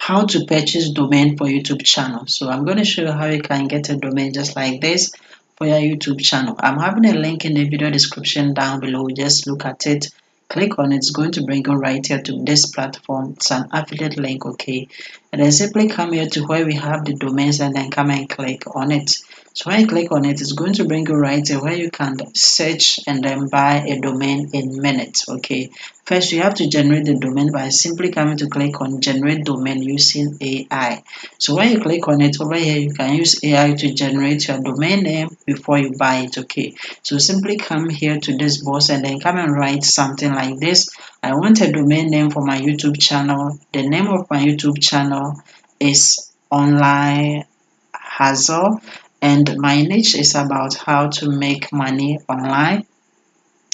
how to purchase domain for YouTube channel. So I'm going to show you how you can get a domain just like this for your YouTube channel. I'm having a link in the video description down below. Just look at it, click on it. It's going to bring you right here to this platform. It's an affiliate link, okay? And then simply come here to where we have the domains and then come and click on it. So when you click on it, it's going to bring you right here where you can search and then buy a domain in minutes, okay? First, you have to generate the domain by simply coming to click on generate domain using AI. So when you click on it over here, you can use AI to generate your domain name before you buy it, okay? So simply come here to this box and then come and write something like this. I want a domain name for my YouTube channel. The name of my YouTube channel is Online Hustle, and my niche is about how to make money online,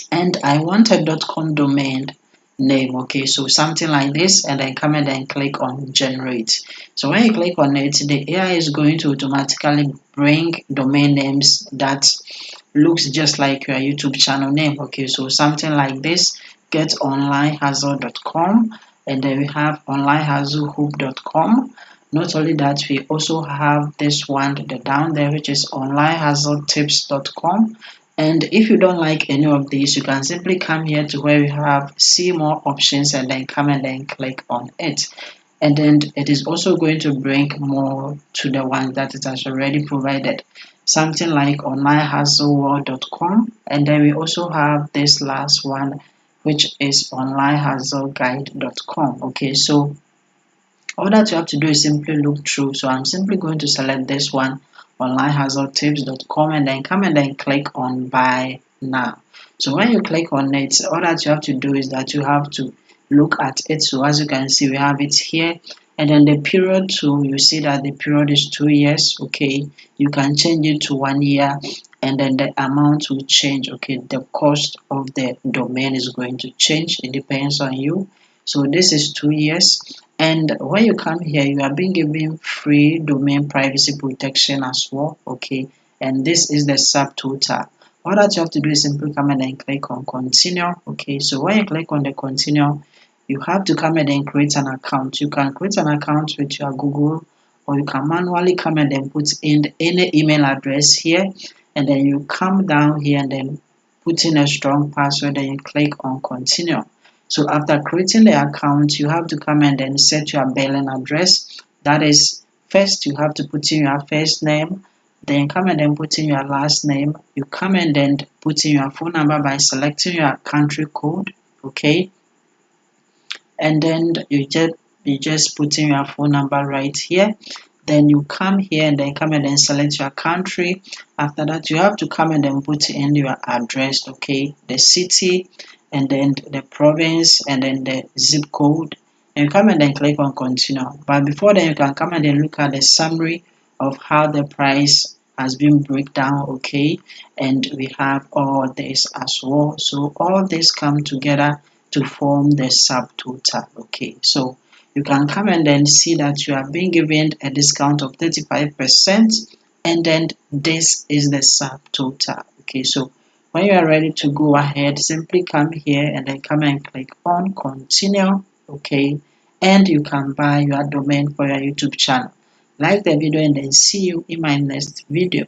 and I want a .com domain name, okay? So something like this, and then come and then click on generate. So when you click on it, the AI is going to automatically bring domain names that looks just like your YouTube channel name, okay? So something like this, getonlinehustle.com, and then we have onlinehustlehoop.com. Not only that, we also have this one down there, which is onlinehustletips.com. And if you don't like any of these, you can simply come here to where we have see more options and then come and then click on it. And then it is also going to bring more to the one that it has already provided. Something like onlinehustleworld.com. And then we also have this last one, which is onlinehustleguide.com. Okay, so all that you have to do is simply look through. So I'm simply going to select this one, onlinehustletips.com, and then come and then click on buy now. So when you click on it, all that you have to do is that you have to look at it. So as you can see, we have it here, and then the period too, you see that the period is 2 years, okay? You can change it to 1 year, and then the amount will change, okay? The cost of the domain is going to change. It depends on you. So this is 2 years, and when you come here, you are being given free domain privacy protection as well, okay? And this is the subtotal. All that you have to do is simply come and then click on continue, okay? So when you click on the continue, you have to come and then create an account. You can create an account with your Google, or you can manually come and then put in any email address here, and then you come down here and then put in a strong password, and you click on continue. So after creating the account, you have to come and then set your billing address. That is, first you have to put in your first name, then come and then put in your last name. You come and then put in your phone number by selecting your country code, okay? And then you just put in your phone number right here. Then you come here and then come and then select your country. After that, you have to come and then put in your address, okay? The city, and then the province, and then the zip code. And you come and then click on continue. But before then, you can come and then look at the summary of how the price has been breakdown, okay? And we have all this as well. So all this come together to form the subtotal, okay? So you can come and then see that you are being given a discount of 35%, and then this is the subtotal, okay? So when you are ready to go ahead, simply come here and then come and click on continue, okay? And you can buy your domain for your YouTube channel. Like the video and then see you in my next video.